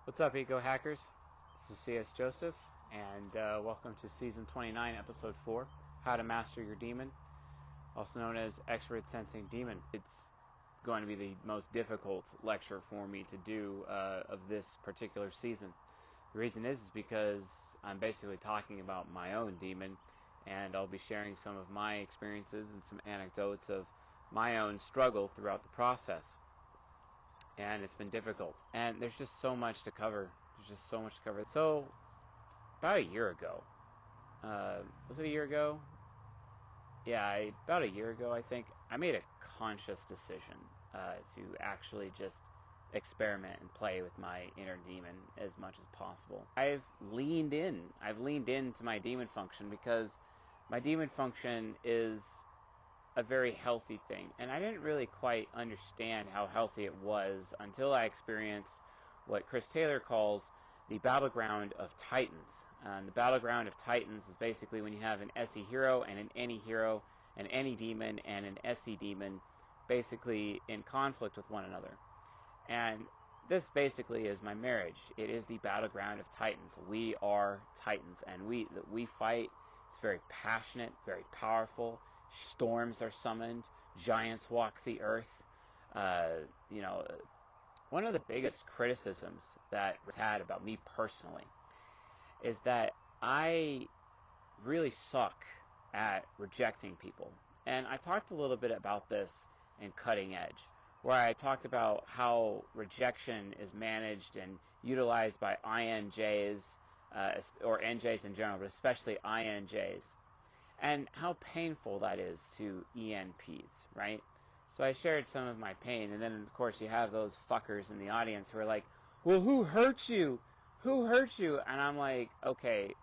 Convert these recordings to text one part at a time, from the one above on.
What's up, Eco Hackers? This is CS Joseph, and welcome to Season 29, Episode 4, How to Master Your Demon, also known as Expert Sensing Demon. It's going to be the most difficult lecture for me to do of this particular season. The reason is because I'm basically talking about my own demon, and I'll be sharing some of my experiences and some anecdotes of my own struggle throughout the process. And it's been difficult, and there's just so much to cover. So about a year ago, was it a year ago? Yeah, about a year ago, I think, I made a conscious decision to actually just experiment and play with my inner demon as much as possible. I've leaned into my demon function, because my demon function is a very healthy thing, and I didn't really quite understand how healthy it was until I experienced what Chris Taylor calls the battleground of titans. The battleground of titans is basically when you have an SE hero and an any demon and an SE demon basically in conflict with one another. And this basically is my marriage. It is the battleground of titans. We are titans, and we fight. It's very passionate, very powerful. Storms are summoned, giants walk the earth. One of the biggest criticisms that was had about me personally is that I really suck at rejecting people. And I talked a little bit about this in Cutting Edge, where I talked about how rejection is managed and utilized by INJs, or NJs in general, but especially INJs. And how painful that is to ENPs, right? So I shared some of my pain, and then of course you have those fuckers in the audience who are like, well, who hurt you? Who hurt you? And I'm like, okay,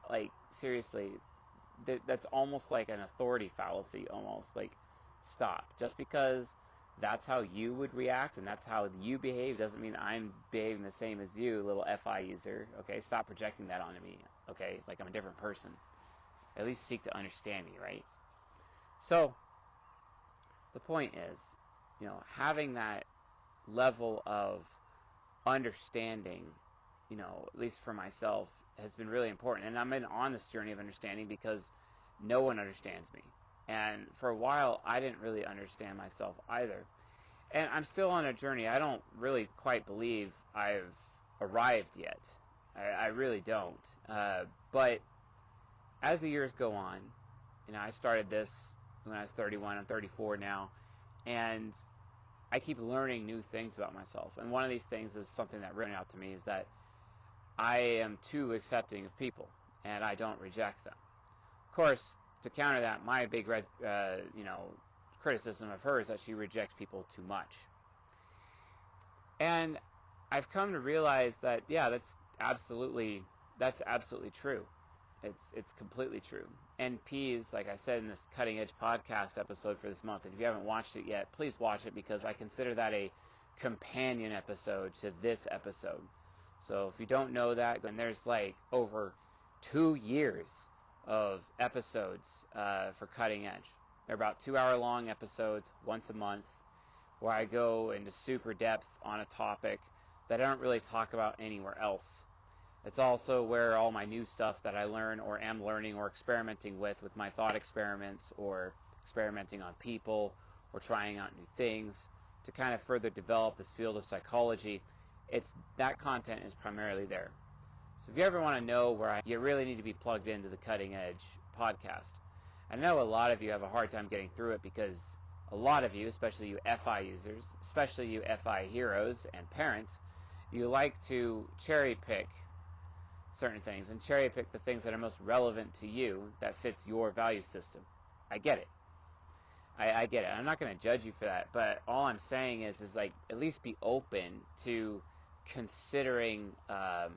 like, seriously, that's almost like an authority fallacy, almost. Like, stop. Just because that's how you would react and that's how you behave doesn't mean I'm behaving the same as you, little FI user. Okay, stop projecting that onto me. Okay, like I'm a different person. At least seek to understand me, right? So, the point is, having that level of understanding, at least for myself, has been really important. And I'm on this journey of understanding because no one understands me. And for a while, I didn't really understand myself either. And I'm still on a journey. I don't really quite believe I've arrived yet. I really don't. But as the years go on, I started this when I was 31. I'm 34 now, and I keep learning new things about myself. And one of these things is something that really out to me is that I am too accepting of people, and I don't reject them. Of course, to counter that, my big criticism of her is that she rejects people too much. And I've come to realize that, yeah, that's absolutely true. It's completely true. NPs, like I said in this Cutting Edge podcast episode for this month, if you haven't watched it yet, please watch it, because I consider that a companion episode to this episode. So if you don't know that, then there's like over 2 years of episodes for Cutting Edge. They're about 2-hour-long episodes once a month, where I go into super depth on a topic that I don't really talk about anywhere else. It's also where all my new stuff that I learn or am learning or experimenting with my thought experiments, or experimenting on people, or trying out new things to kind of further develop this field of psychology, that content is primarily there. So if you ever want to know you really need to be plugged into the Cutting Edge podcast. I know a lot of you have a hard time getting through it, because a lot of you, especially you FI users, especially you FI heroes and parents, you like to cherry pick certain things, and cherry pick the things that are most relevant to you, that fits your value system. I get it. I get it. I'm not going to judge you for that, but all I'm saying is like, at least be open to considering, the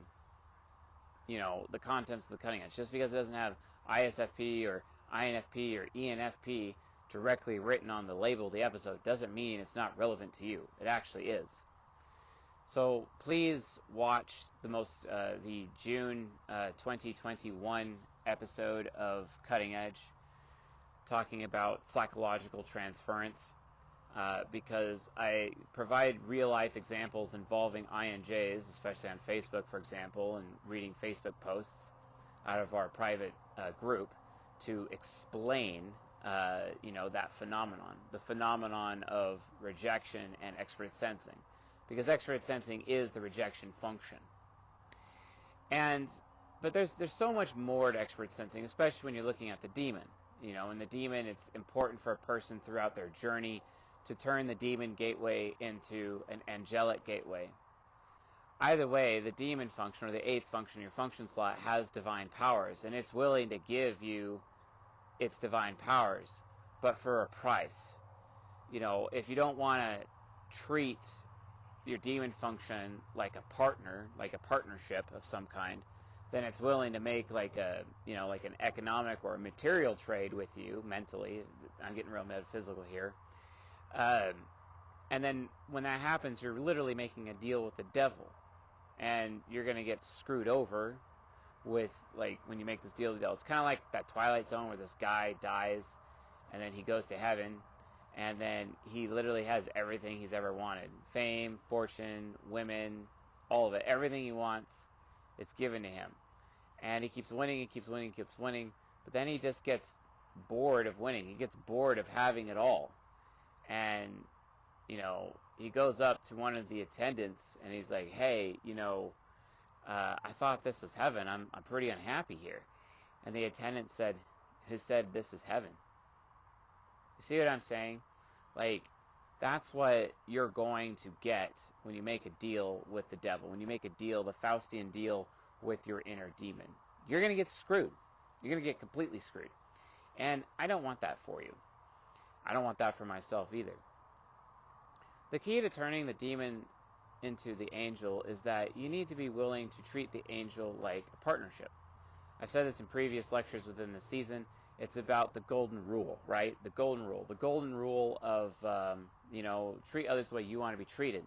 contents of the Cutting Edge. Just because it doesn't have ISFP or INFP or ENFP directly written on the label of the episode doesn't mean it's not relevant to you. It actually is. So please watch the June 2021 episode of Cutting Edge, talking about psychological transference. because I provide real-life examples involving INJs, especially on Facebook, for example, and reading Facebook posts out of our private group to explain, that phenomenon, the phenomenon of rejection and expert sensing, because expert sensing is the rejection function. But there's so much more to expert sensing, especially when you're looking at the demon. In the demon, it's important for a person throughout their journey to turn the demon gateway into an angelic gateway. Either way, the demon function, or the eighth function, your function slot, has divine powers, and it's willing to give you its divine powers, but for a price. If you don't want to treat your demon function like a partner, like a partnership of some kind, then it's willing to make like an economic or a material trade with you mentally. I'm getting real metaphysical here. And then when that happens, you're literally making a deal with the devil, and you're going to get screwed over with, like, when you make this deal with the devil. It's kind of like that Twilight Zone where this guy dies, and then he goes to heaven, and then he literally has everything he's ever wanted. Fame, fortune, women, all of it. Everything he wants, it's given to him. And he keeps winning, but then he just gets bored of winning. He gets bored of having it all. And, he goes up to one of the attendants, and he's like, hey, I thought this was heaven. I'm pretty unhappy here. And the attendant said, who said this is heaven? You see what I'm saying? Like, that's what you're going to get when you make a deal with the devil. When you make a deal, the Faustian deal with your inner demon. You're going to get screwed. You're going to get completely screwed. And I don't want that for you. I don't want that for myself either. The key to turning the demon into the angel is that you need to be willing to treat the angel like a partnership. I've said this in previous lectures within the season. It's about the golden rule, right? The golden rule. The golden rule of, treat others the way you want to be treated.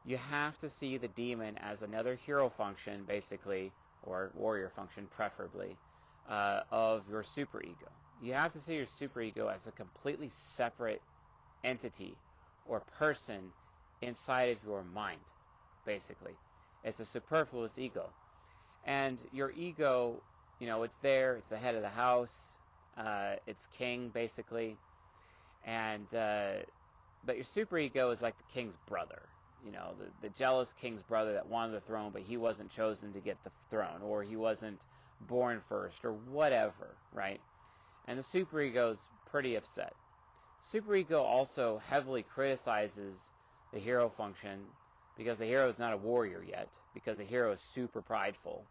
You have to see the demon as another hero function, basically, or warrior function, preferably, of your superego. You have to see your superego as a completely separate entity or person inside of your mind, basically. It's a superfluous ego. And your ego, it's there, it's the head of the house, it's king, basically. And but your superego is like the king's brother, the jealous king's brother that wanted the throne, but he wasn't chosen to get the throne, or he wasn't born first, or whatever, right? And the superego is pretty upset. Superego also heavily criticizes the hero function because the hero is not a warrior yet, because the hero is super prideful.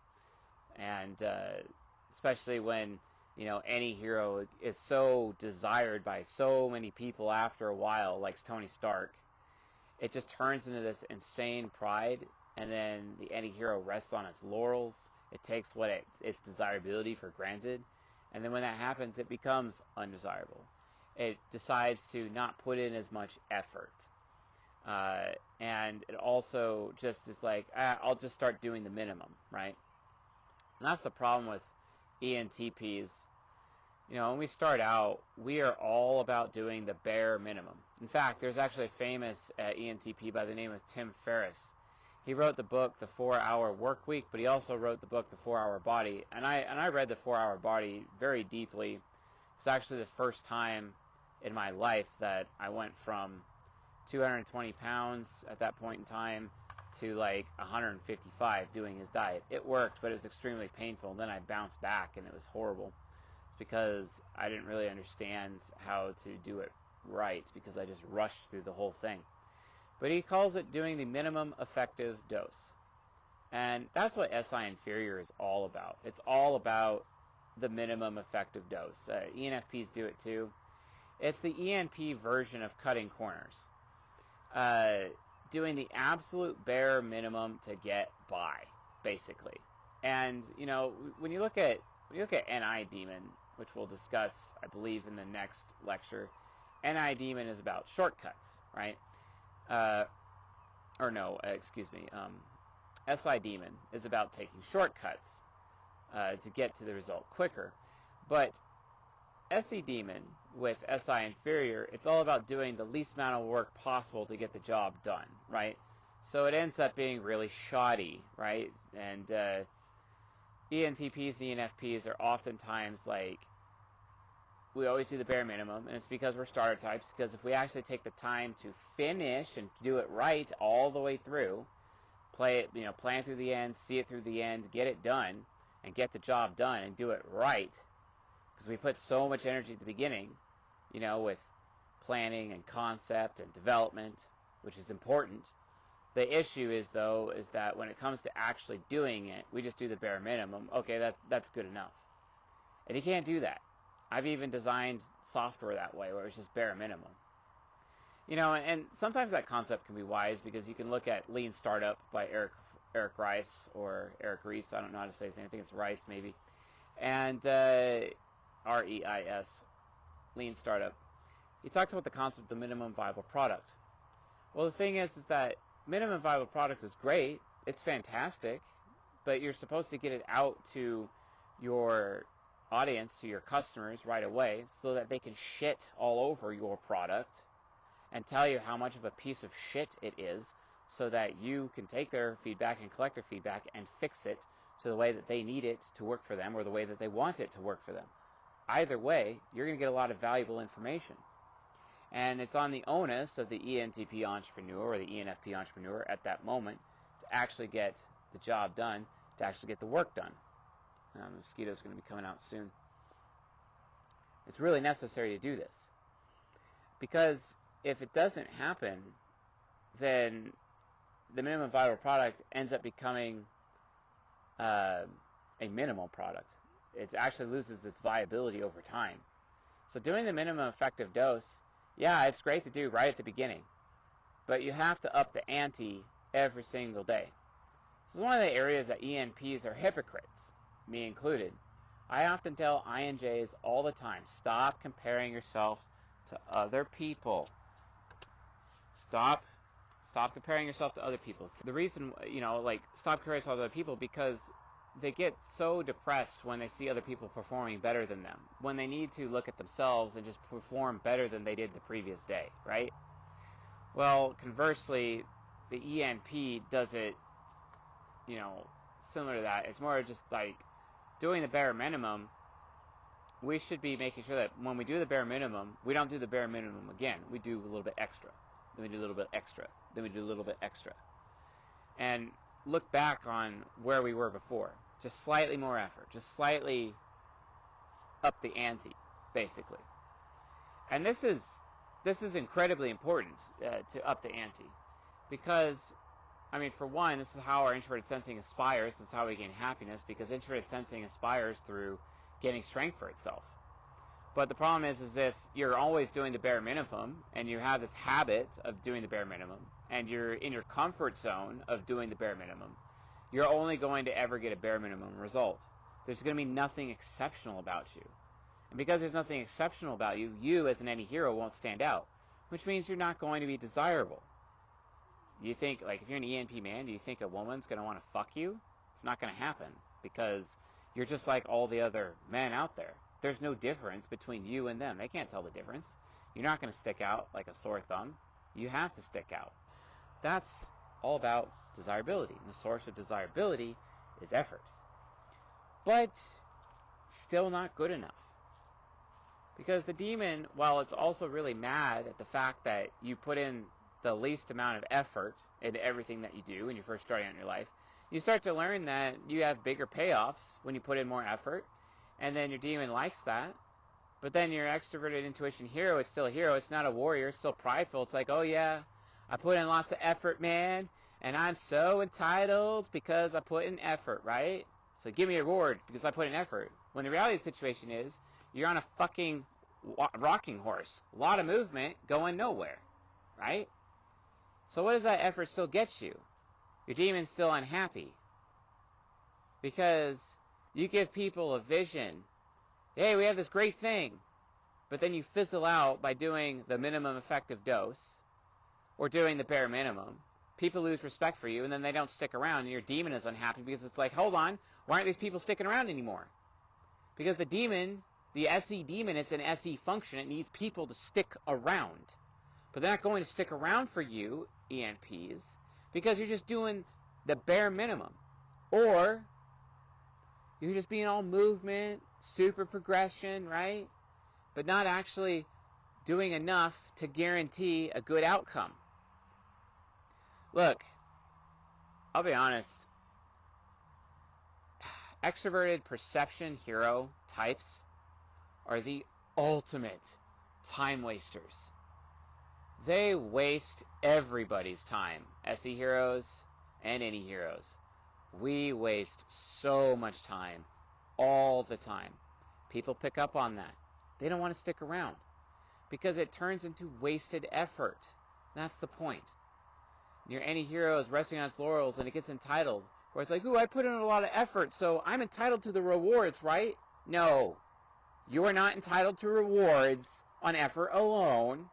And especially when, any hero is so desired by so many people after a while, like Tony Stark, it just turns into this insane pride, and then the anti-hero rests on its laurels. It takes its desirability for granted, and then when that happens, it becomes undesirable. It decides to not put in as much effort. And it also just is like, I'll just start doing the minimum, right? And that's the problem with ENTPs. When we start out, we are all about doing the bare minimum. In fact, there's actually a famous ENTP by the name of Tim Ferriss. He wrote the book, The 4-Hour Work Week, but he also wrote the book, The 4-Hour Body. And I read The 4-Hour Body very deeply. It's actually the first time in my life that I went from 220 pounds at that point in time to like 155 doing his diet. It worked, but it was extremely painful. And then I bounced back, and it was horrible. It's because I didn't really understand how to do it right, because I just rushed through the whole thing. But he calls it doing the minimum effective dose. And that's what SI inferior is all about. It's all about the minimum effective dose. ENFPs do it too. It's the ENP version of cutting corners. Doing the absolute bare minimum to get by, basically. And, when you look at NI Demon, which we'll discuss, I believe, in the next lecture, NI Demon is about shortcuts, right? SI Demon is about taking shortcuts to get to the result quicker. But SE demon with SI inferior, it's all about doing the least amount of work possible to get the job done, right? So it ends up being really shoddy, right? And ENTPs and ENFPs are oftentimes like, we always do the bare minimum, and it's because we're starter types, because if we actually take the time to finish and do it right all the way through, play it, plan through the end, see it through the end, get it done, and get the job done and do it right, because we put so much energy at the beginning, with planning and concept and development, which is important. The issue is that when it comes to actually doing it, we just do the bare minimum. Okay, that's good enough. And you can't do that. I've even designed software that way, where it's just bare minimum. And sometimes that concept can be wise, because you can look at Lean Startup by Eric Rice, or Eric Ries. I don't know how to say his name. I think it's Rice, maybe. And REIS, Lean Startup. He talks about the concept of the minimum viable product. Well, the thing is that minimum viable product is great. It's fantastic. But you're supposed to get it out to your audience, to your customers right away, so that they can shit all over your product and tell you how much of a piece of shit it is, so that you can take their feedback and collect their feedback and fix it to the way that they need it to work for them, or the way that they want it to work for them. Either way, you're going to get a lot of valuable information. And it's on the onus of the ENTP entrepreneur or the ENFP entrepreneur at that moment to actually get the job done, to actually get the work done. The mosquito's going to be coming out soon. It's really necessary to do this, because if it doesn't happen, then the minimum viable product ends up becoming a minimal product. It actually loses its viability over time. So doing the minimum effective dose, yeah, it's great to do right at the beginning, but you have to up the ante every single day. This is one of the areas that ENPs are hypocrites, me included. I often tell INJs all the time, stop comparing yourself to other people. Stop comparing yourself to other people. The reason, stop comparing yourself to other people, because they get so depressed when they see other people performing better than them, when they need to look at themselves and just perform better than they did the previous day, right? Well, conversely, the ENP does it, similar to that. It's more just like doing the bare minimum. We should be making sure that when we do the bare minimum, we don't do the bare minimum again. We do a little bit extra. Then we do a little bit extra. Then we do a little bit extra. And look back on where we were before. Just slightly more effort. Just slightly up the ante, basically. And this is incredibly important, to up the ante. Because, for one, this is how our introverted sensing aspires. This is how we gain happiness, because introverted sensing aspires through getting strength for itself. But the problem is if you're always doing the bare minimum, and you have this habit of doing the bare minimum, and you're in your comfort zone of doing the bare minimum, you're only going to ever get a bare minimum result. There's going to be nothing exceptional about you. And because there's nothing exceptional about you, you as an anti-hero won't stand out, which means you're not going to be desirable. Do you think, if you're an ENP man, do you think a woman's going to want to fuck you? It's not going to happen, because you're just like all the other men out there. There's no difference between you and them. They can't tell the difference. You're not going to stick out like a sore thumb. You have to stick out. That's all about desirability. And the source of desirability is effort. But still not good enough. Because the demon, while it's also really mad at the fact that you put in the least amount of effort into everything that you do when you're first starting out in your life, you start to learn that you have bigger payoffs when you put in more effort. And then your demon likes that. But then your extroverted intuition hero, it's still a hero. It's not a warrior. It's still prideful. It's like, oh yeah, I put in lots of effort, man. And I'm so entitled because I put in effort, right? So give me a reward because I put in effort. When the reality of the situation is, you're on a fucking rocking horse. A lot of movement going nowhere, right? So what does that effort still get you? Your demon's still unhappy. Because you give people a vision. Hey, we have this great thing. But then you fizzle out by doing the minimum effective dose or doing the bare minimum. People lose respect for you, and then they don't stick around, and your demon is unhappy because it's like, hold on, why aren't these people sticking around anymore? Because the demon The SE demon, it's an SE function. It needs people to stick around. But they're not going to stick around for you, ENPs, because you're just doing the bare minimum. Or you're just being all movement, super progression, right? But not actually doing enough to guarantee a good outcome. Look, I'll be honest. Extroverted perception hero types are the ultimate time wasters. They waste everybody's time. SE heroes and any heroes. We waste so much time all the time. People pick up on that. They don't want to stick around because it turns into wasted effort. That's the point. Your any hero is resting on its laurels and it gets entitled, where it's like, ooh, I put in a lot of effort, so I'm entitled to the rewards, right? No. You are not entitled to rewards on effort alone.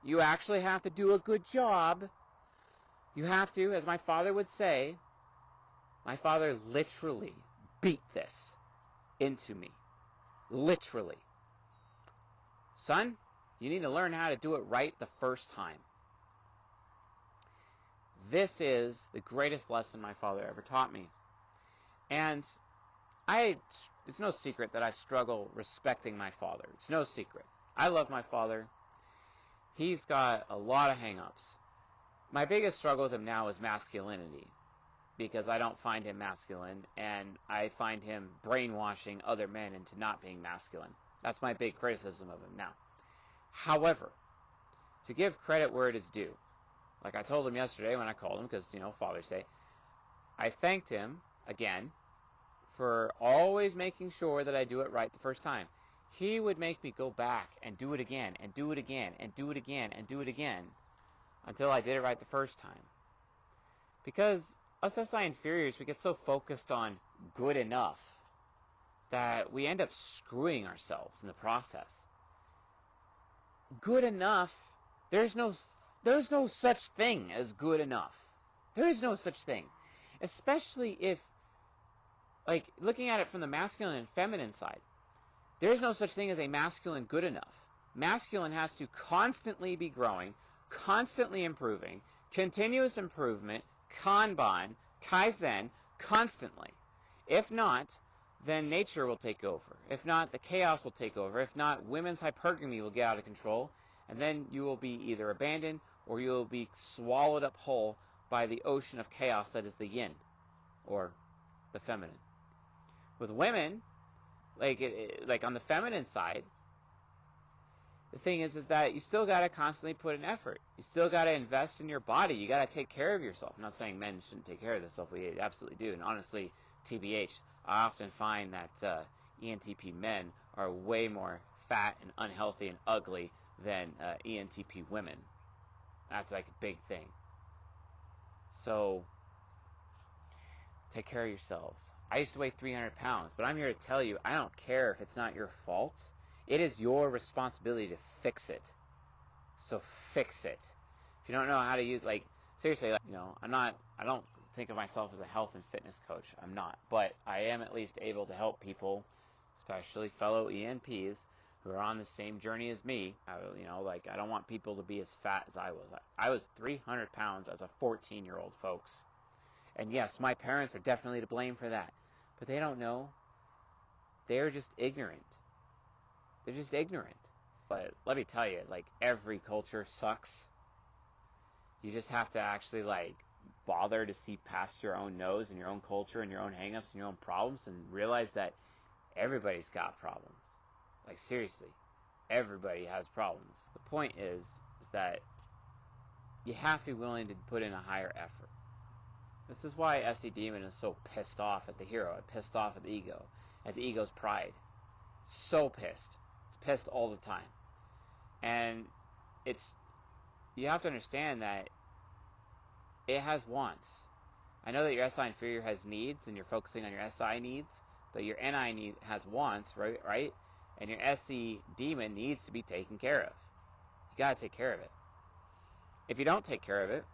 You actually have to do a good job. You have to, as my father would say, my father literally beat this into me. Literally. Son, you need to learn how to do it right the first time. This is the greatest lesson my father ever taught me. And it's no secret that I struggle respecting my father. It's no secret. I love my father. He's got a lot of hang-ups. My biggest struggle with him now is masculinity, because I don't find him masculine, and I find him brainwashing other men into not being masculine. That's my big criticism of him now. However, to give credit where it is due, like I told him yesterday when I called him, because, Father's Day, I thanked him, again, for always making sure that I do it right the first time. He would make me go back and do it again, and do it again, and do it again, and do it again, until I did it right the first time. Because us SI inferiors, we get so focused on good enough that we end up screwing ourselves in the process. Good enough, there's no such thing as good enough. There is no such thing. Especially if, like, looking at it from the masculine and feminine side, there is no such thing as a masculine good enough. Masculine has to constantly be growing, constantly improving, continuous improvement, Kanban, Kaizen, constantly. If not, then nature will take over. If not, the chaos will take over. If not, women's hypergamy will get out of control, and then you will be either abandoned or you will be swallowed up whole by the ocean of chaos that is the yin, or the feminine. With women, like on the feminine side, the thing is that you still got to constantly put in effort. You still got to invest in your body. You got to take care of yourself. I'm not saying men shouldn't take care of themselves. We absolutely do. And honestly, TBH, I often find that ENTP men are way more fat and unhealthy and ugly than ENTP women. That's like a big thing. So, take care of yourselves. I used to weigh 300 pounds, but I'm here to tell you, I don't care if it's not your fault. It is your responsibility to fix it. So fix it. If you don't know how to use, seriously, I don't think of myself as a health and fitness coach. I'm not. But I am at least able to help people, especially fellow ENPs, who are on the same journey as me. I don't want people to be as fat as I was. I was 300 pounds as a 14-year-old, folks. And yes, my parents are definitely to blame for that. But they don't know. They're just ignorant. They're just ignorant. But let me tell you, every culture sucks. You just have to actually, bother to see past your own nose and your own culture and your own hang-ups and your own problems and realize that everybody's got problems. Seriously, everybody has problems. The point is that you have to be willing to put in a higher effort. This is why SE Demon is so pissed off at the hero, pissed off at the ego, at the ego's pride. So pissed. It's pissed all the time. And you have to understand that it has wants. I know that your SI inferior has needs, and you're focusing on your SI needs, but your NI has wants, right? And your SE demon needs to be taken care of. You gotta take care of it. If you don't take care of it,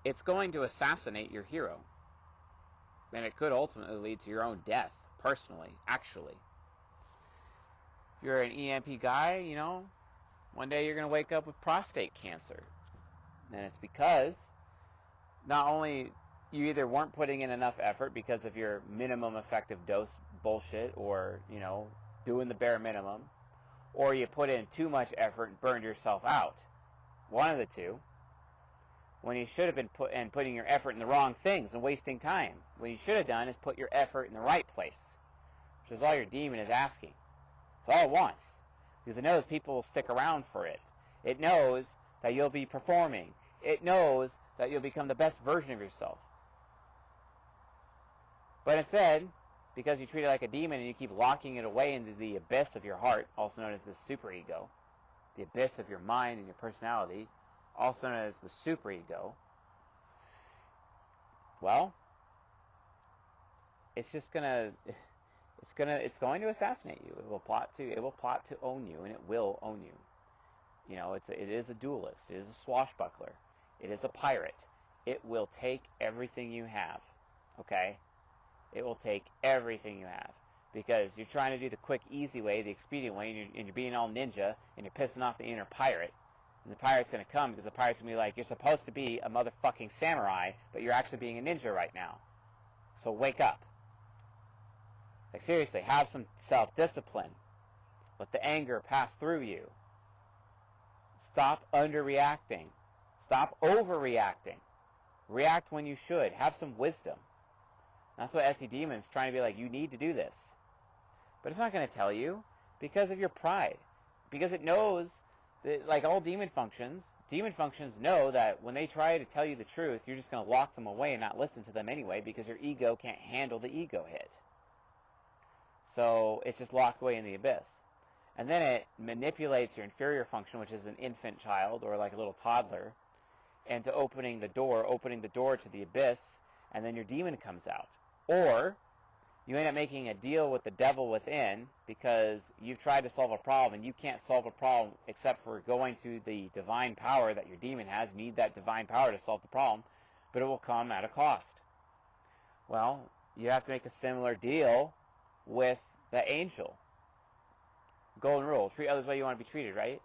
it's going to assassinate your hero. And it could ultimately lead to your own death, personally, actually. you're an EMP guy, one day you're going to wake up with prostate cancer. And it's because not only you either weren't putting in enough effort because of your minimum effective dose bullshit, or, doing the bare minimum, or you put in too much effort and burned yourself out. One of the two. When you should have been putting your effort in the wrong things and wasting time. What you should have done is put your effort in the right place, which is all your demon is asking. It's all it wants, because it knows people will stick around for it. It knows that you'll be performing. It knows that you'll become the best version of yourself. But instead, because you treat it like a demon and you keep locking it away into the abyss of your heart, also known as the superego, the abyss of your mind and your personality, also known as the superego, well, it's going to assassinate you. It will plot to own you, and it will own you. It is a duelist. It is a swashbuckler. It is a pirate. It will take everything you have. Okay? It will take everything you have, because you're trying to do the quick, easy way, the expedient way, and you're being all ninja, and you're pissing off the inner pirate. And the pirate's going to come, because the pirate's going to be like, you're supposed to be a motherfucking samurai, but you're actually being a ninja right now. So wake up. Like, seriously, have some self-discipline. Let the anger pass through you. Stop underreacting. Stop overreacting. React when you should. Have some wisdom. That's what SE Demon is trying to be like, you need to do this. But it's not going to tell you, because of your pride. Because it knows that, like all demon functions know that when they try to tell you the truth, you're just going to lock them away and not listen to them anyway, because your ego can't handle the ego hit. So it's just locked away in the abyss. And then it manipulates your inferior function, which is an infant child or like a little toddler, into opening the door to the abyss, and then your demon comes out. Or you end up making a deal with the devil within, because you've tried to solve a problem and you can't solve a problem except for going to the divine power that your demon has. You need that divine power to solve the problem, but it will come at a cost. Well, you have to make a similar deal with the angel. Golden rule: treat others the way you want to be treated, right?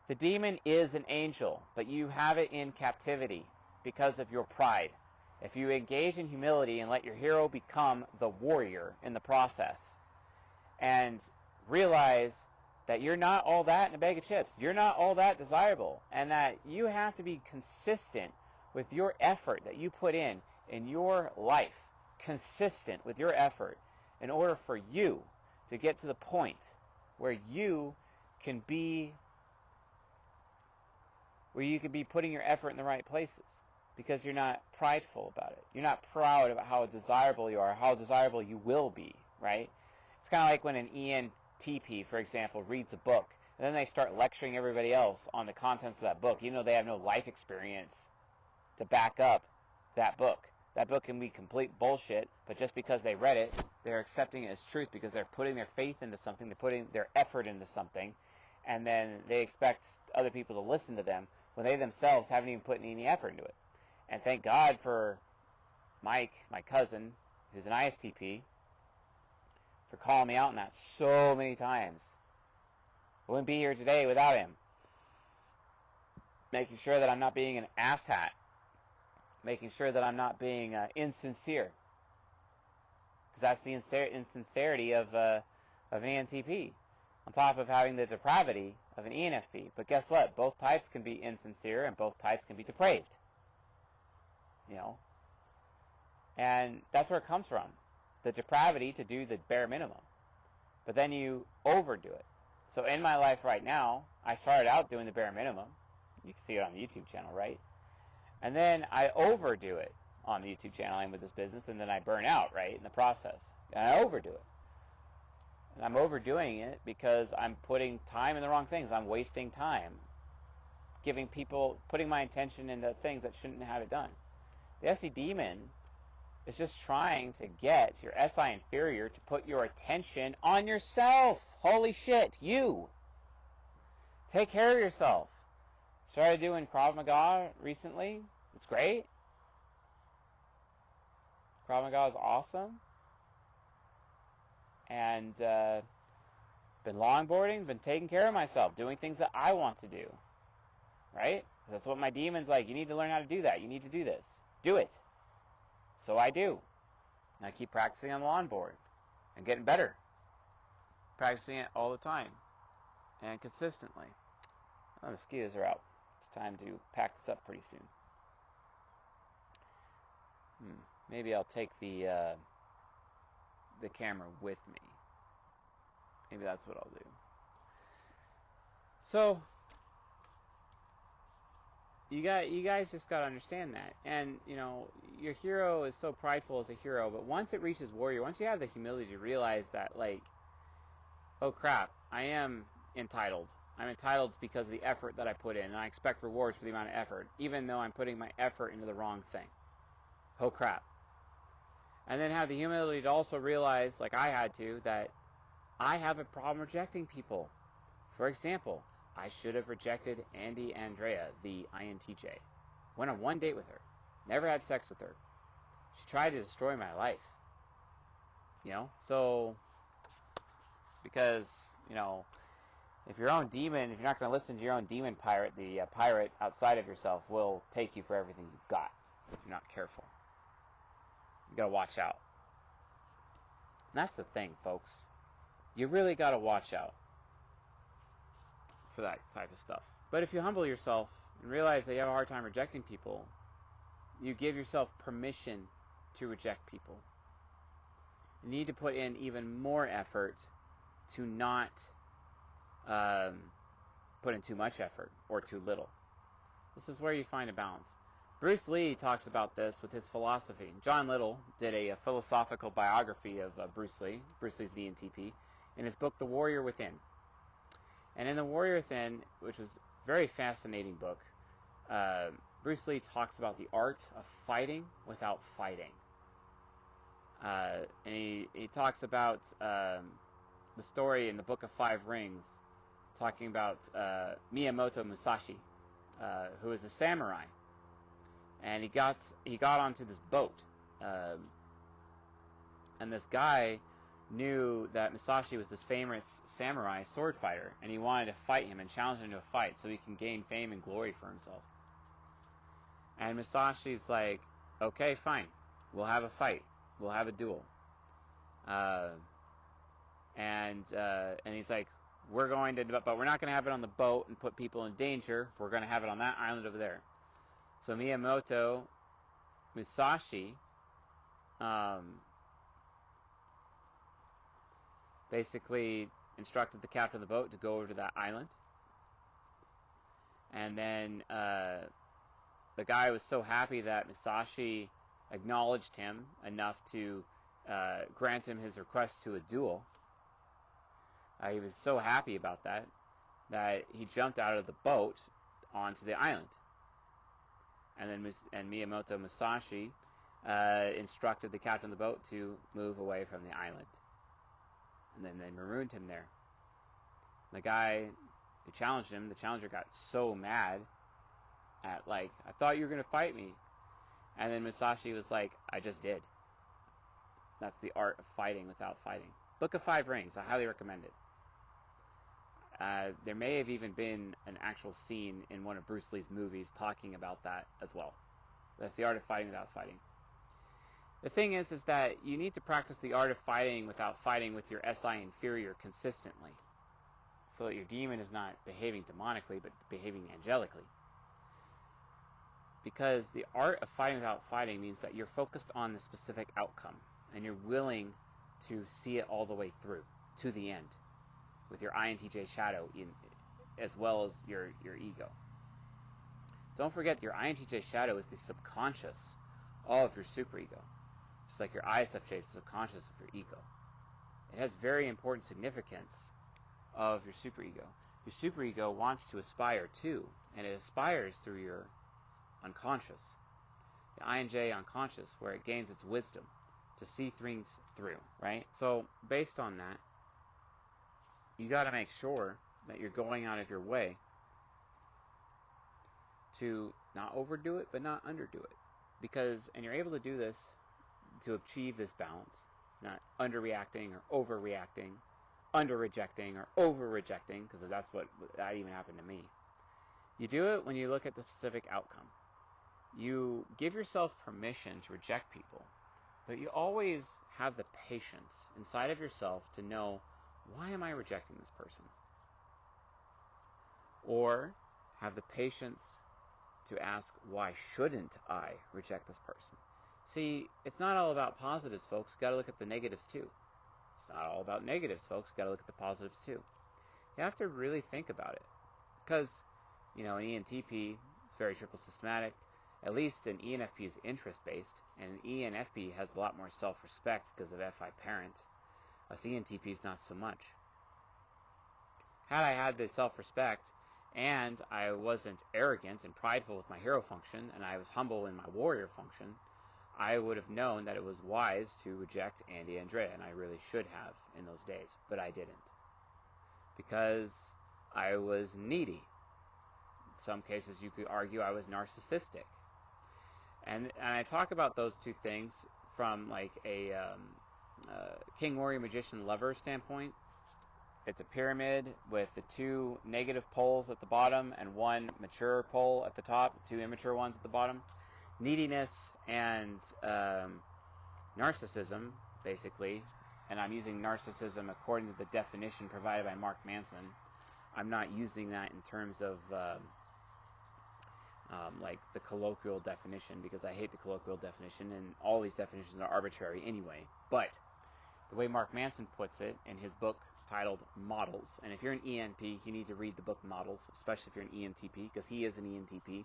The demon is an angel, but you have it in captivity because of your pride. If you engage in humility and let your hero become the warrior in the process, and realize that you're not all that in a bag of chips, you're not all that desirable, and that you have to be consistent with your effort that you put in your life, consistent with your effort, in order for you to get to the point where you can be putting your effort in the right places, because you're not prideful about it. You're not proud about how desirable you are, how desirable you will be, right? It's kind of like when an ENTP, for example, reads a book, and then they start lecturing everybody else on the contents of that book, even though they have no life experience to back up that book. That book can be complete bullshit, but just because they read it, they're accepting it as truth because they're putting their faith into something, they're putting their effort into something, and then they expect other people to listen to them when they themselves haven't even put any effort into it. And thank God for Mike, my cousin, who's an ISTP, for calling me out on that so many times. I wouldn't be here today without him. Making sure that I'm not being an asshat. Making sure that I'm not being insincere. Because that's the insincerity of an ENTP. On top of having the depravity of an ENFP. But guess what? Both types can be insincere and both types can be depraved. And that's where it comes from. The depravity to do the bare minimum. But then you overdo it. So in my life right now, I started out doing the bare minimum. You can see it on the YouTube channel, right? And then I overdo it on the YouTube channel and with this business, and then I burn out, right, in the process. And I overdo it. And I'm overdoing it because I'm putting time in the wrong things. I'm wasting time. Putting my attention into things that shouldn't have it done. The SE Demon is just trying to get your SI inferior to put your attention on yourself. Holy shit, you. Take care of yourself. Started doing Krav Maga recently. It's great. Krav Maga is awesome. And Been longboarding, been taking care of myself, doing things that I want to do, right? That's what my demon's like. You need to learn how to do that. You need to do this. Do it. So I do. And I keep practicing on the longboard and getting better. Practicing it all the time and consistently. The mosquitoes are out. It's time to pack this up pretty soon. Maybe I'll take the camera with me. Maybe that's what I'll do. So you guys just got to understand that. And your hero is so prideful as a hero, but once it reaches warrior, once you have the humility to realize that, like, oh crap, I am entitled. I'm entitled because of the effort that I put in, and I expect rewards for the amount of effort, even though I'm putting my effort into the wrong thing. Oh crap. And then have the humility to also realize, like I had to, that I have a problem rejecting people. For example, I should have rejected Andy Andrea, the INTJ. Went on one date with her. Never had sex with her. She tried to destroy my life. So, because, if your own demon, if you're not going to listen to your own demon pirate, the pirate outside of yourself will take you for everything you've got if you're not careful. You got to watch out. And that's the thing, folks. You really got to watch out for that type of stuff. But if you humble yourself and realize that you have a hard time rejecting people, you give yourself permission to reject people. You need to put in even more effort to not put in too much effort or too little. This is where you find a balance. Bruce Lee talks about this with his philosophy. John Little did a philosophical biography of Bruce Lee. Bruce Lee's the ENTP, in his book The Warrior Within. And in The Warrior Within, which was a very fascinating book, Bruce Lee talks about the art of fighting without fighting. And he talks about the story in the Book of Five Rings, talking about Miyamoto Musashi, who is a samurai. And he got onto this boat, and this guy knew that Musashi was this famous samurai sword fighter, and he wanted to fight him and challenge him to a fight so he can gain fame and glory for himself. And Musashi's like, okay, fine, we'll have a fight, we'll have a duel. And he's like, but we're not going to have it on the boat and put people in danger. We're going to have it on that island over there. So Miyamoto Musashi basically instructed the captain of the boat to go over to that island. And then the guy was so happy that Musashi acknowledged him enough to grant him his request to a duel. He was so happy about that he jumped out of the boat onto the island. And then Miyamoto Musashi instructed the captain of the boat to move away from the island. And then they marooned him there. The guy who challenged him, the challenger, got so mad at, like, I thought you were going to fight me. And then Musashi was like, I just did. That's the art of fighting without fighting. Book of Five Rings, I highly recommend it. There may have even been an actual scene in one of Bruce Lee's movies talking about that as well. That's the art of fighting without fighting. The thing is that you need to practice the art of fighting without fighting with your SI inferior consistently, so that your demon is not behaving demonically, but behaving angelically. Because the art of fighting without fighting means that you're focused on the specific outcome, and you're willing to see it all the way through, to the end, with your INTJ shadow as well as your ego. Don't forget, your INTJ shadow is the subconscious of your superego, just like your ISFJ is the subconscious of your ego. It has very important significance of your superego. Your superego wants to aspire to, and it aspires through your unconscious, the INJ unconscious, where it gains its wisdom to see things through, right? So based on that, you got to make sure that you're going out of your way to not overdo it, but not underdo it. And you're able to do this to achieve this balance, not underreacting or overreacting, under-rejecting or over-rejecting, because that even happened to me. You do it when you look at the specific outcome. You give yourself permission to reject people, but you always have the patience inside of yourself to know, why am I rejecting this person? Or have the patience to ask, why shouldn't I reject this person? See, it's not all about positives, folks. You've got to look at the negatives too. It's not all about negatives, folks. You've got to look at the positives too. You have to really think about it. Because, an ENTP is very triple systematic. At least an ENFP is interest-based, and an ENFP has a lot more self-respect because of FI parent. A CNTP is not so much. Had I had the self-respect, and I wasn't arrogant and prideful with my hero function, and I was humble in my warrior function, I would have known that it was wise to reject Andy Andrea, and I really should have in those days, but I didn't. Because I was needy. In some cases, you could argue I was narcissistic. And I talk about those two things from like a king, warrior, magician, lover standpoint. It's a pyramid with the two negative poles at the bottom and one mature pole at the top, two immature ones at the bottom. Neediness and narcissism, basically, and I'm using narcissism according to the definition provided by Mark Manson. I'm not using that in terms of like the colloquial definition, because I hate the colloquial definition, and all these definitions are arbitrary anyway. But the way Mark Manson puts it in his book titled Models, and if you're an ENP, you need to read the book Models, especially if you're an ENTP, because he is an ENTP,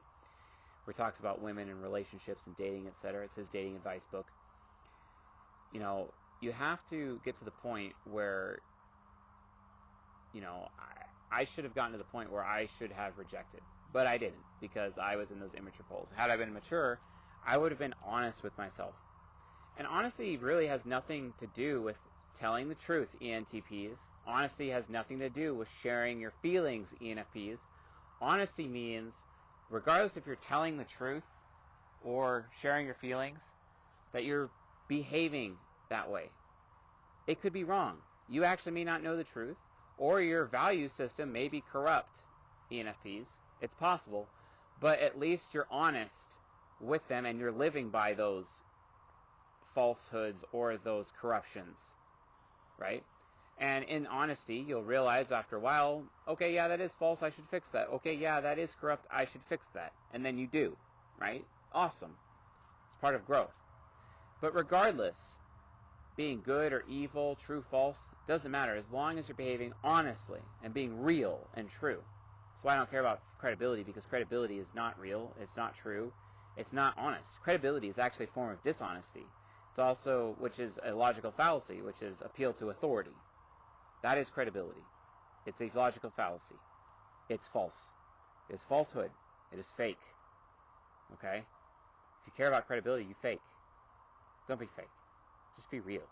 where he talks about women and relationships and dating, etc. It's his dating advice book. You have to get to the point where, I should have gotten to the point where I should have rejected. But I didn't, because I was in those immature poles. Had I been mature, I would have been honest with myself. And honesty really has nothing to do with telling the truth, ENTPs. Honesty has nothing to do with sharing your feelings, ENFPs. Honesty means, regardless if you're telling the truth or sharing your feelings, that you're behaving that way. It could be wrong. You actually may not know the truth, or your value system may be corrupt, ENFPs. It's possible, but at least you're honest with them and you're living by those falsehoods or those corruptions, right? And in honesty, you'll realize after a while, okay, yeah, that is false, I should fix that. Okay, yeah, that is corrupt, I should fix that. And then you do, right? Awesome. It's part of growth. But regardless, being good or evil, true, false, doesn't matter as long as you're behaving honestly and being real and true. So I don't care about credibility, because credibility is not real, it's not true, it's not honest. Credibility is actually a form of dishonesty. It's also, which is a logical fallacy, which is appeal to authority. That is credibility. It's a logical fallacy. It's false. It is falsehood. It is fake. Okay? If you care about credibility, you fake. Don't be fake. Just be real.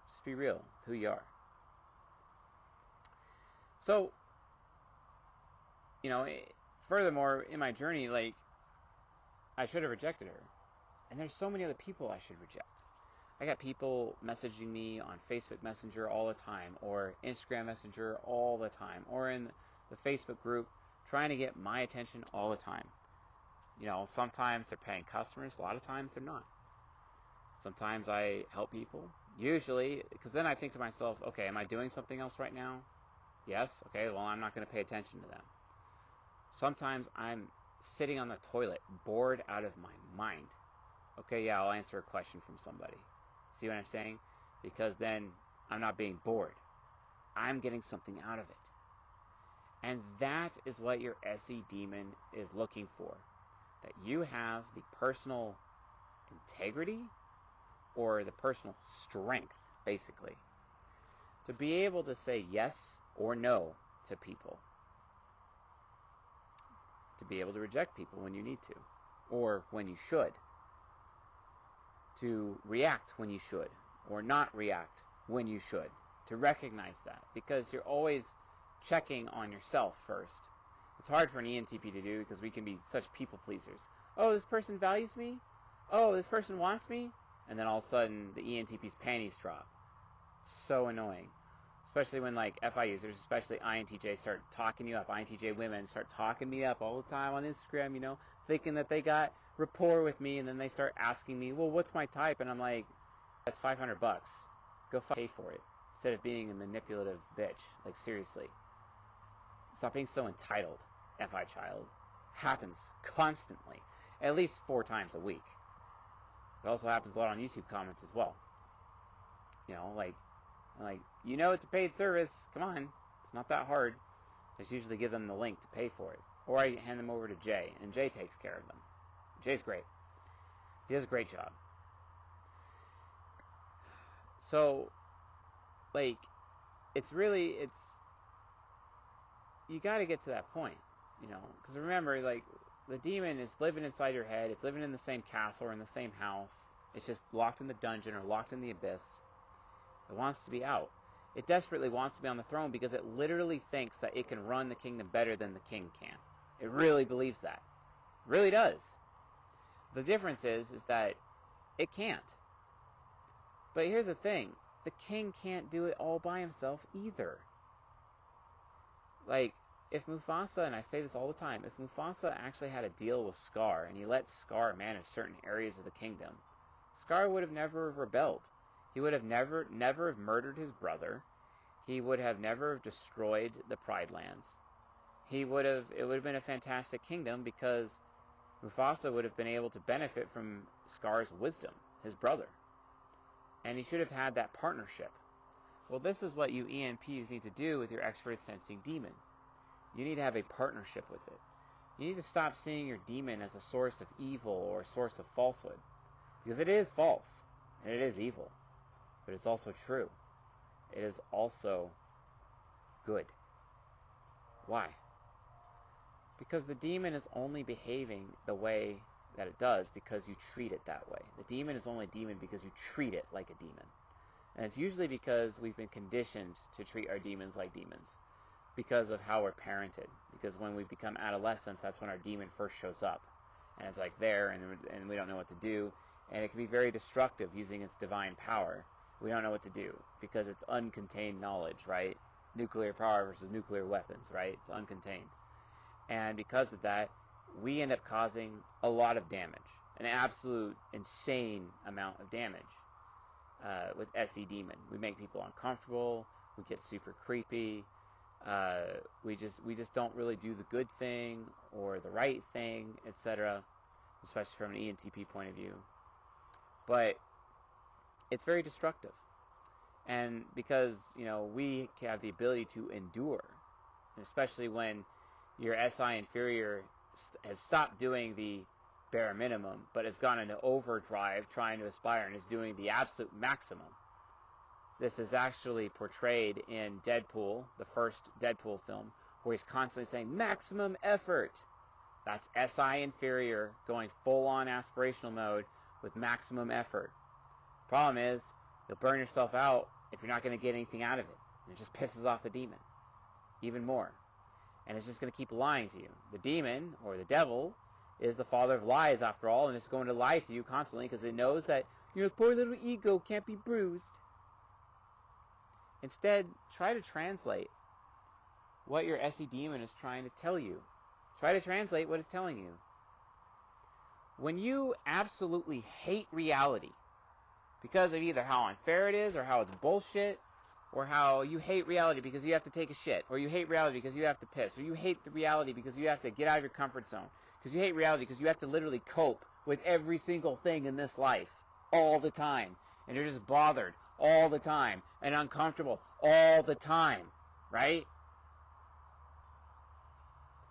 Just be real with who you are. So, furthermore, in my journey, like, I should have rejected her. And there's so many other people I should reject. I got people messaging me on Facebook Messenger all the time, or Instagram Messenger all the time, or in the Facebook group trying to get my attention all the time. Sometimes they're paying customers, a lot of times they're not. Sometimes I help people, usually, because then I think to myself, okay, am I doing something else right now? Yes, okay, well, I'm not going to pay attention to them. Sometimes I'm sitting on the toilet, bored out of my mind. Okay, yeah, I'll answer a question from somebody. See what I'm saying? Because then I'm not being bored. I'm getting something out of it. And that is what your SE demon is looking for. That you have the personal integrity or the personal strength, basically, to be able to say yes or no to people. To be able to reject people when you need to, or when you should. To react when you should, or not react when you should. To recognize that, because you're always checking on yourself first. It's hard for an ENTP to do, because we can be such people pleasers. Oh, this person values me? Oh, this person wants me? And then all of a sudden, the ENTP's panties drop. So annoying. Especially when like FI users, especially INTJ, start talking you up. INTJ women start talking me up all the time on Instagram, thinking that they got rapport with me, and then they start asking me, well, what's my type? And I'm like, that's $500. Go pay for it. Instead of being a manipulative bitch. Like, seriously. Stop being so entitled, FI child. Happens constantly. At least 4 times a week. It also happens a lot on YouTube comments as well. It's a paid service. Come on. It's not that hard. I just usually give them the link to pay for it. Or I hand them over to Jay, and Jay takes care of them. Jay's great. He does a great job. So, you got to get to that point, because remember, the demon is living inside your head. It's living in the same castle or in the same house. It's just locked in the dungeon or locked in the abyss. It wants to be out. It desperately wants to be on the throne because it literally thinks that it can run the kingdom better than the king can. It really believes that. It really does. The difference is that it can't. But here's the thing. The king can't do it all by himself either. If Mufasa, and I say this all the time, if Mufasa actually had a deal with Scar and he let Scar manage certain areas of the kingdom, Scar would have never rebelled. He would have never have murdered his brother. He would have never have destroyed the Pride Lands. It would have been a fantastic kingdom because Mufasa would have been able to benefit from Scar's wisdom, his brother. And he should have had that partnership. Well, this is what you ENPs need to do with your expert sensing demon. You need to have a partnership with it. You need to stop seeing your demon as a source of evil or a source of falsehood. Because it is false, and it is evil. But it's also true. It is also good. Why? Because the demon is only behaving the way that it does because you treat it that way. The demon is only a demon because you treat it like a demon. And it's usually because we've been conditioned to treat our demons like demons. Because of how we're parented. Because when we become adolescents, that's when our demon first shows up. And it's there, and we don't know what to do. And it can be very destructive using its divine power. We don't know what to do because it's uncontained knowledge, right? Nuclear power versus nuclear weapons, right? It's uncontained. And because of that, we end up causing a lot of damage. An absolute insane amount of damage with SE Demon. We make people uncomfortable. We get super creepy. We just don't really do the good thing or the right thing, etc. Especially from an ENTP point of view. But it's very destructive. And because, we have the ability to endure, especially when your SI inferior has stopped doing the bare minimum, but has gone into overdrive trying to aspire and is doing the absolute maximum. This is actually portrayed in Deadpool, the first Deadpool film, where he's constantly saying, maximum effort. That's SI inferior going full-on aspirational mode with maximum effort. Problem is, you'll burn yourself out if you're not going to get anything out of it. And it just pisses off the demon even more. And it's just going to keep lying to you. The demon, or the devil, is the father of lies after all, and it's going to lie to you constantly because it knows that your poor little ego can't be bruised. Instead, try to translate what your SE demon is trying to tell you. Try to translate what it's telling you. When you absolutely hate reality because of either how unfair it is or how it's bullshit, or how you hate reality because you have to take a shit, or you hate reality because you have to piss, or you hate the reality because you have to get out of your comfort zone, because you hate reality because you have to literally cope with every single thing in this life all the time, and you're just bothered all the time and uncomfortable all the time, right?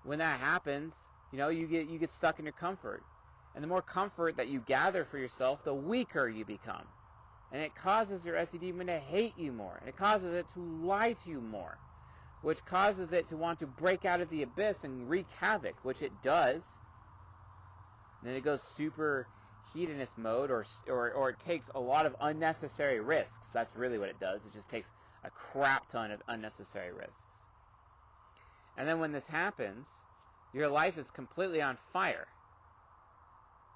When that happens, you get stuck in your comfort. And the more comfort that you gather for yourself, the weaker you become. And it causes your SE demon to hate you more. And it causes it to lie to you more. Which causes it to want to break out of the abyss and wreak havoc, which it does. Then it goes super hedonist mode, or it takes a lot of unnecessary risks. That's really what it does. It just takes a crap ton of unnecessary risks. And then when this happens, your life is completely on fire.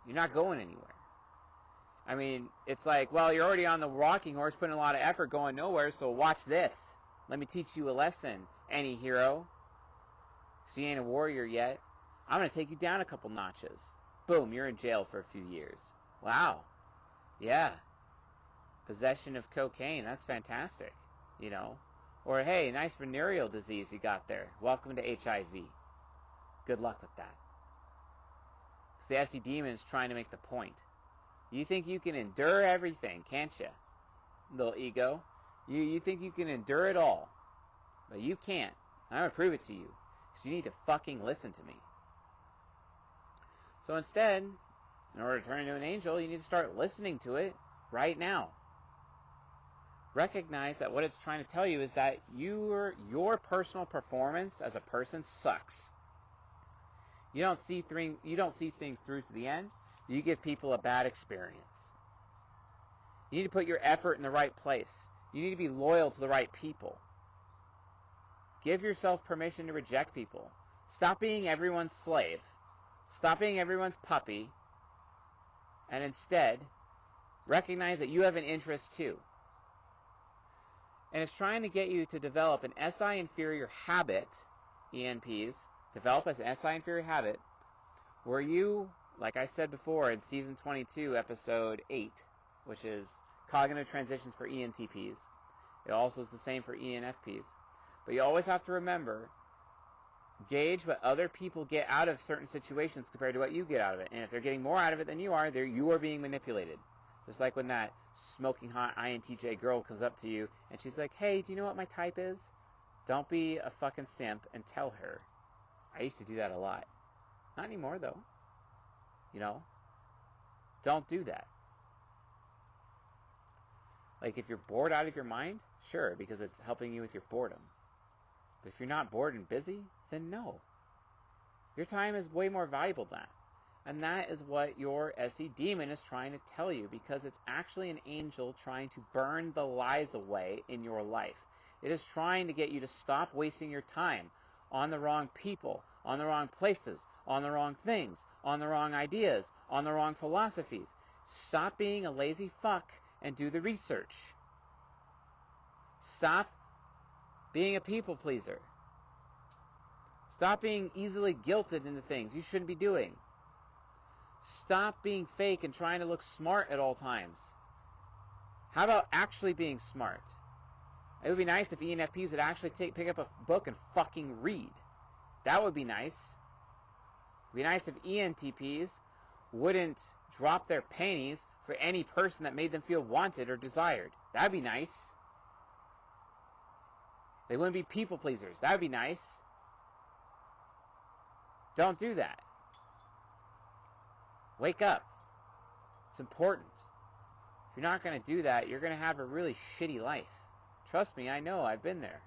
You're not going anywhere. I mean, it's like, well, you're already on the rocking horse, putting a lot of effort, going nowhere, so watch this. Let me teach you a lesson, any hero. So you ain't a warrior yet. I'm going to take you down a couple notches. Boom, you're in jail for a few years. Wow. Yeah. Possession of cocaine, that's fantastic. You know. Or, hey, nice venereal disease you got there. Welcome to HIV. Good luck with that. Because the SE demon is trying to make the point. You think you can endure everything, can't you? Little ego. You think you can endure it all. But you can't. I'm going to prove it to you. Because you need to fucking listen to me. So instead, in order to turn into an angel, you need to start listening to it right now. Recognize that what it's trying to tell you is that your personal performance as a person sucks. You don't see things through to the end. You give people a bad experience. You need to put your effort in the right place. You need to be loyal to the right people. Give yourself permission to reject people. Stop being everyone's slave. Stop being everyone's puppy. And instead, recognize that you have an interest too. And it's trying to get you to develop an SI inferior habit, ENPs, develop as an SI inferior habit, where you, like I said before in season 22, episode 8, which is cognitive transitions for ENTPs. It also is the same for ENFPs. But you always have to remember, gauge what other people get out of certain situations compared to what you get out of it. And if they're getting more out of it than you are being manipulated. Just like when that smoking hot INTJ girl comes up to you and she's like, hey, do you know what my type is? Don't be a fucking simp and tell her. I used to do that a lot. Not anymore, though. You know? Don't do that. Like, if you're bored out of your mind, sure, because it's helping you with your boredom. But if you're not bored and busy, then no. Your time is way more valuable than that. And that is what your SE demon is trying to tell you, because it's actually an angel trying to burn the lies away in your life. It is trying to get you to stop wasting your time on the wrong people, on the wrong places, on the wrong things, on the wrong ideas, on the wrong philosophies. Stop being a lazy fuck and do the research. Stop being a people pleaser. Stop being easily guilted into things you shouldn't be doing. Stop being fake and trying to look smart at all times. How about actually being smart? It would be nice if ENFPs would actually pick up a book and fucking read. That would be nice. It would be nice if ENTPs wouldn't drop their panties for any person that made them feel wanted or desired. That would be nice. They wouldn't be people pleasers. That would be nice. Don't do that. Wake up. It's important. If you're not going to do that, you're going to have a really shitty life. Trust me, I know. I've been there.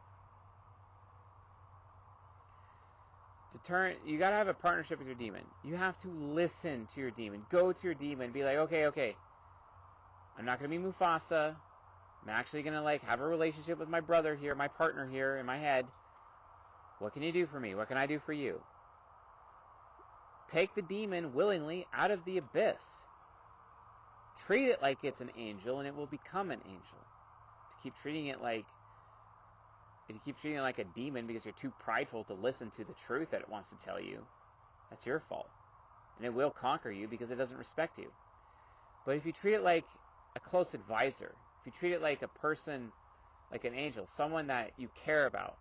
You got to have a partnership with your demon. You have to listen to your demon. Go to your demon and be like, okay. I'm not going to be Mufasa. I'm actually going to have a relationship with my brother here, my partner here in my head. What can you do for me? What can I do for you? Take the demon willingly out of the abyss. Treat it like it's an angel, and it will become an angel. If you keep treating it like a demon because you're too prideful to listen to the truth that it wants to tell you, that's your fault. And it will conquer you because it doesn't respect you. But if you treat it like a close advisor, if you treat it like a person, like an angel, someone that you care about,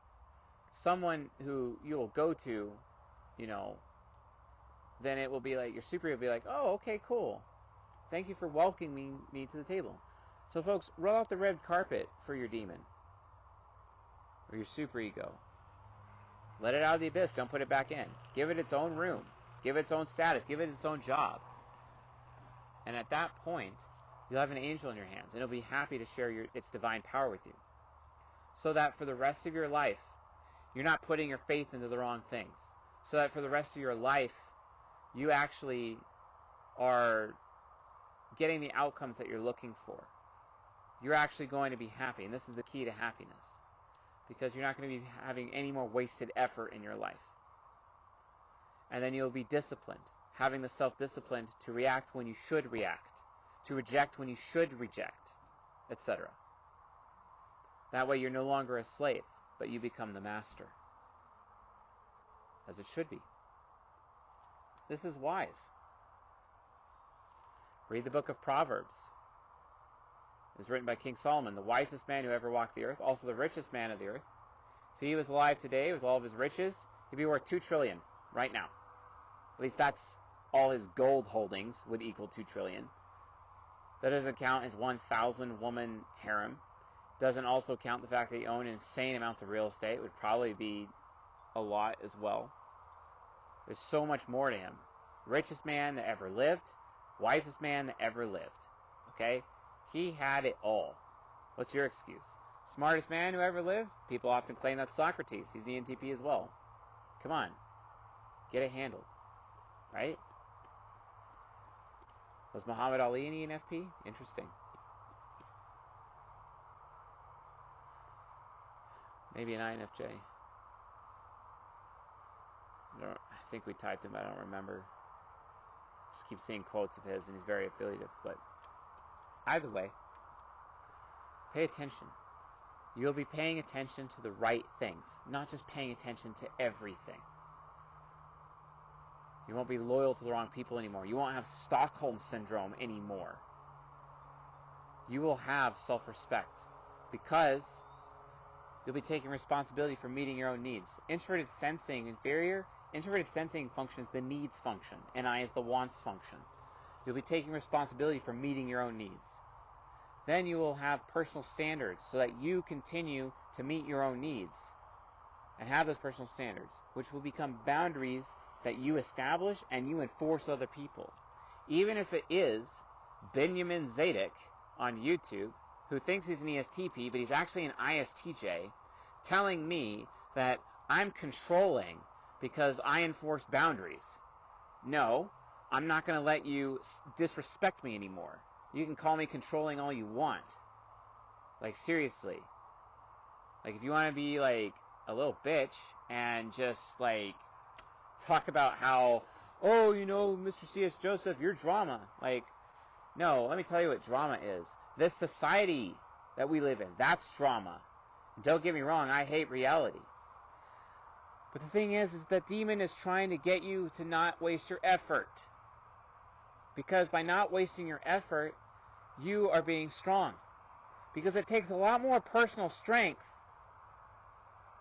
someone who you will go to, then it will be like, your superior will be like, oh, okay, cool. Thank you for welcoming me to the table. So folks, roll out the red carpet for your demon. Or your superego. Let it out of the abyss. Don't put it back in. Give it its own room. Give it its own status. Give it its own job. And at that point, you'll have an angel in your hands. And it'll be happy to share its divine power with you. So that for the rest of your life, you're not putting your faith into the wrong things. So that for the rest of your life, you actually are getting the outcomes that you're looking for. You're actually going to be happy. And this is the key to happiness. Because you're not going to be having any more wasted effort in your life. And then you'll be disciplined. Having the self-discipline to react when you should react. To reject when you should reject. Etc. That way you're no longer a slave. but you become the master, as it should be. This is wise. Read the book of Proverbs. It was written by King Solomon, the wisest man who ever walked the earth, also the richest man of the earth. If he was alive today with all of his riches, he'd be worth $2 trillion right now. At least that's all his gold holdings would equal $2 trillion. That doesn't count his 1,000 woman harem. Doesn't also count the fact that he owned insane amounts of real estate. It would probably be a lot as well. There's so much more to him. Richest man that ever lived. Wisest man that ever lived. Okay? He had it all. What's your excuse? Smartest man who ever lived? People often claim that's Socrates. He's the NTP as well. Come on. Get it handled. Right? Was Muhammad Ali an ENFP? Interesting. Maybe an INFJ. I think we typed him, but I don't remember. Just keep seeing quotes of his, and he's very affiliative. But either way, pay attention. You'll be paying attention to the right things, not just paying attention to everything. You won't be loyal to the wrong people anymore. You won't have Stockholm Syndrome anymore. You will have self-respect because you'll be taking responsibility for meeting your own needs. Introverted sensing inferior. Introverted sensing function is the needs function. NI is the wants function. You'll be taking responsibility for meeting your own needs. Then you will have personal standards so that you continue to meet your own needs and have those personal standards, which will become boundaries that you establish and you enforce other people. Even if it is Benjamin Zadek on YouTube, who thinks he's an ESTP, but he's actually an ISTJ, telling me that I'm controlling because I enforce boundaries. No, I'm not going to let you disrespect me anymore. You can call me controlling all you want. Like, seriously. Like, if you want to be, like, a little bitch and just, like, talk about how, oh, you know, Mr. C.S. Joseph, you're drama. Like, no, let me tell you what drama is. This society that we live in, that's drama. And don't get me wrong, I hate reality. But the thing is that demon is trying to get you to not waste your effort. Because by not wasting your effort, you are being strong. Because it takes a lot more personal strength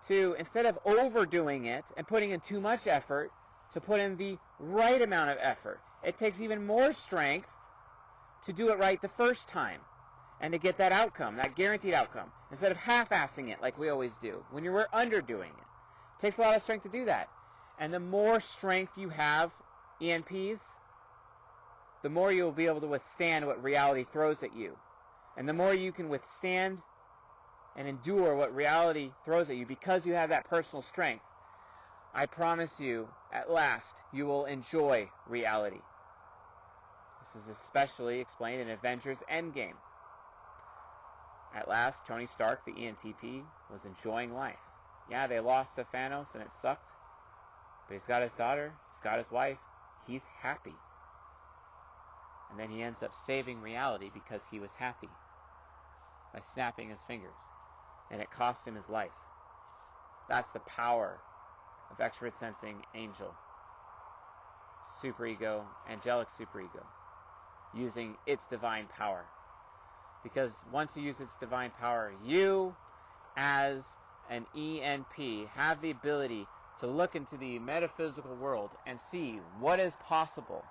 to, instead of overdoing it and putting in too much effort, to put in the right amount of effort. It takes even more strength to do it right the first time and to get that outcome, that guaranteed outcome, instead of half-assing it like we always do when we're underdoing it. It takes a lot of strength to do that. And the more strength you have, ENPs, the more you'll be able to withstand what reality throws at you. And the more you can withstand and endure what reality throws at you because you have that personal strength, I promise you, at last, you will enjoy reality. This is especially explained in Avengers Endgame. At last, Tony Stark, the ENTP, was enjoying life. Yeah, they lost to Thanos and it sucked. But he's got his daughter, he's got his wife, he's happy. And then he ends up saving reality because he was happy by snapping his fingers. And it cost him his life. That's the power of extrovert sensing angel. Superego, angelic superego. Using its divine power. Because once you use its divine power, you, as an ENP, have the ability to look into the metaphysical world and see what is possible,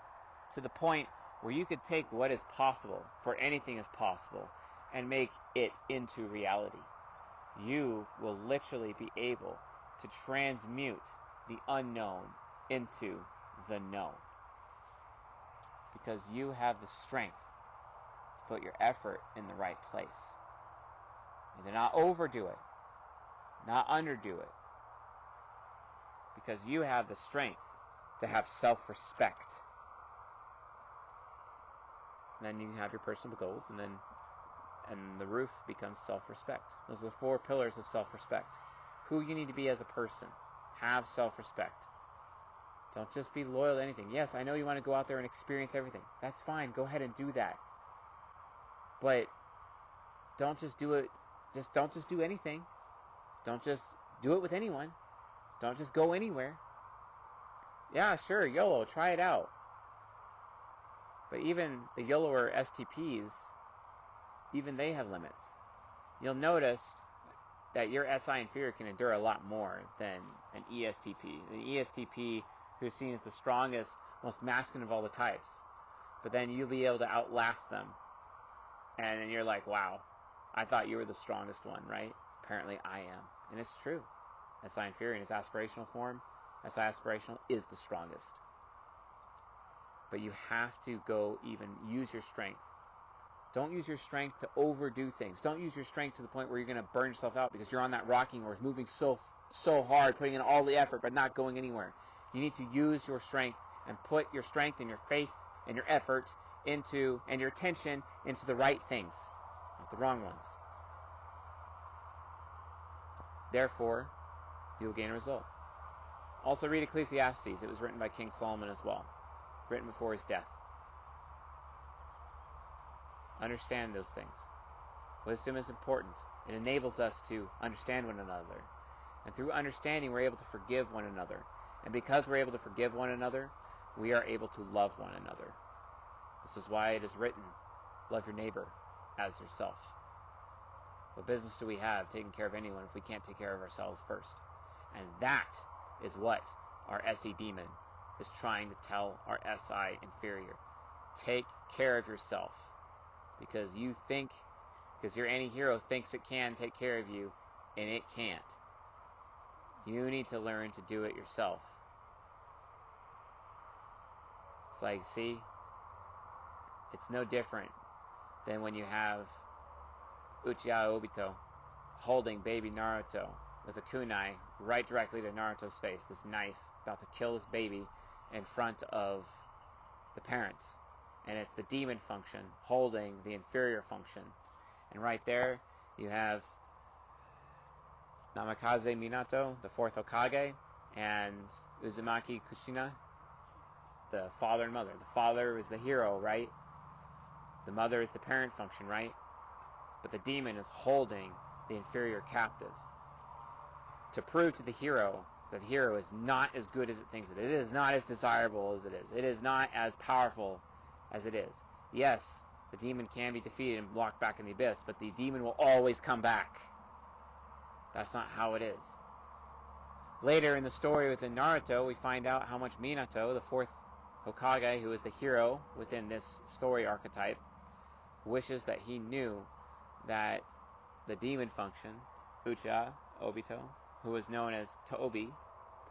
to the point where you could take what is possible, for anything is possible, and make it into reality. You will literally be able to transmute the unknown into the known. Because you have the strength to put your effort in the right place. And to not overdo it, not underdo it. Because you have the strength to have self-respect. Then you have your personal goals, and the roof becomes self-respect. Those are the 4 pillars of self-respect. Who you need to be as a person. Have self-respect. Don't just be loyal to anything. Yes, I know you want to go out there and experience everything. That's fine. Go ahead and do that. But don't just do it. Don't just do anything. Don't just Do it with anyone. Don't just go anywhere. Yeah, sure, YOLO, try it out. But even the YOLOer STPs, even they have limits. You'll notice that your SI inferior can endure a lot more than an ESTP. An ESTP who's seen as the strongest, most masculine of all the types. But then you'll be able to outlast them. And then you're like, wow, I thought you were the strongest one, right? Apparently I am. And it's true. SI inferior in its aspirational form, SI aspirational is the strongest. But you have to go even use your strength. Don't use your strength to overdo things. Don't use your strength to the point where you're going to burn yourself out because you're on that rocking horse, moving so hard, putting in all the effort, but not going anywhere. You need to use your strength and put your strength and your faith and your effort into, and your attention into the right things, not the wrong ones. Therefore, you will gain a result. Also read Ecclesiastes. It was written by King Solomon as well, written before his death. Understand those things. Wisdom is important. It enables us to understand one another. And through understanding, we're able to forgive one another. And because we're able to forgive one another, we are able to love one another. This is why it is written, love your neighbor as yourself. What business do we have taking care of anyone if we can't take care of ourselves first? And that is what our SE demon is trying to tell our SI inferior. Take care of yourself. Because you think, because your anti-hero thinks it can take care of you, and it can't. You need to learn to do it yourself. It's like, see, it's no different than when you have Uchiha Obito holding baby Naruto with a kunai right directly to Naruto's face, this knife about to kill this baby in front of the parents. And it's the demon function holding the inferior function. And right there, you have Namikaze Minato, the fourth Hokage, and Uzumaki Kushina, the father and mother. The father is the hero, right? The mother is the parent function, right? But the demon is holding the inferior captive to prove to the hero that the hero is not as good as it thinks it is. It is not as desirable as it is. It is not as powerful as it is. Yes, the demon can be defeated and locked back in the abyss, but the demon will always come back. That's not how it is. Later in the story within Naruto, we find out how much Minato, the fourth Hokage, who is the hero within this story archetype, wishes that he knew that the demon function, Uchiha Obito, who was known as Tobi,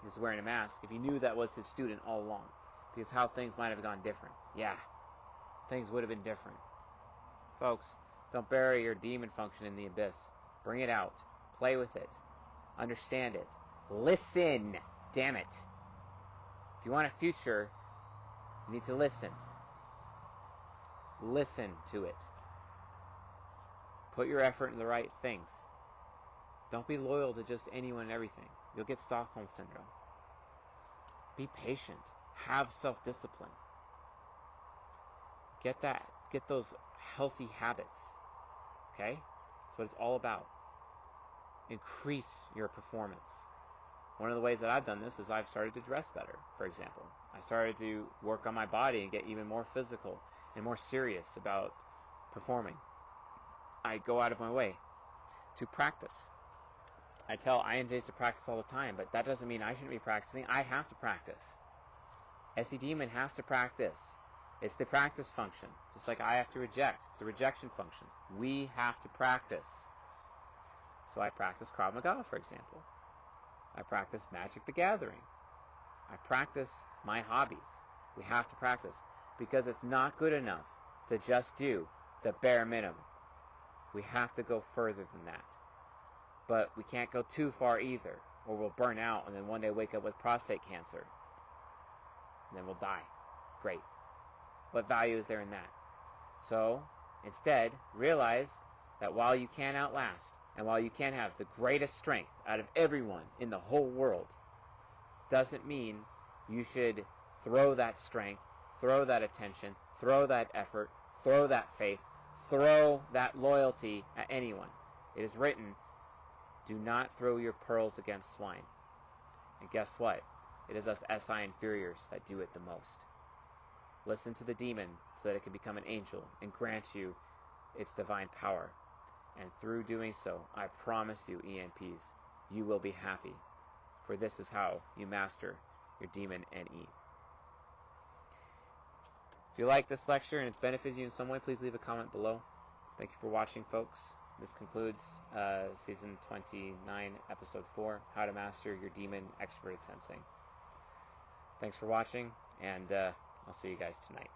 who's wearing a mask, if he knew that was his student all along, because how things might have gone different. Yeah, things would have been different. Folks, don't bury your demon function in the abyss. Bring it out. Play with it. Understand it. Listen. Damn it. If you want a future, you need to listen. Listen to it. Put your effort in the right things. Don't be loyal to just anyone and everything. You'll get Stockholm Syndrome. Be patient. Have self-discipline. Get those healthy habits. Okay? That's what it's all about. Increase your performance. One of the ways that I've done this is I've started to dress better, for example. I started to work on my body and get even more physical and more serious about performing. I go out of my way to practice. I tell INJs to practice all the time, but that doesn't mean I shouldn't be practicing. I have to practice. SE Demon has to practice. It's the practice function. Just like I have to reject. It's the rejection function. We have to practice. So I practice Krav Maga, for example. I practice Magic the Gathering. I practice my hobbies. We have to practice. Because it's not good enough to just do the bare minimum. We have to go further than that. But we can't go too far either, or we'll burn out and then one day wake up with prostate cancer. And then we'll die. Great. What value is there in that? So, instead, realize that while you can outlast, and while you can have the greatest strength out of everyone in the whole world, doesn't mean you should throw that strength, throw that attention, throw that effort, throw that faith, throw that loyalty at anyone. It is written, Do not throw your pearls against swine. And guess what? It is us SI inferiors that do it the most. Listen to the demon so that it can become an angel and grant you its divine power. And through doing so, I promise you, ENPs, you will be happy. For this is how you master your demon NE. If you like this lecture and it's benefited you in some way, please leave a comment below. Thank you for watching, folks. This concludes Season 29, Episode 4, How to Master Your Demon Extroverted Sensing. Thanks for watching, and I'll see you guys tonight.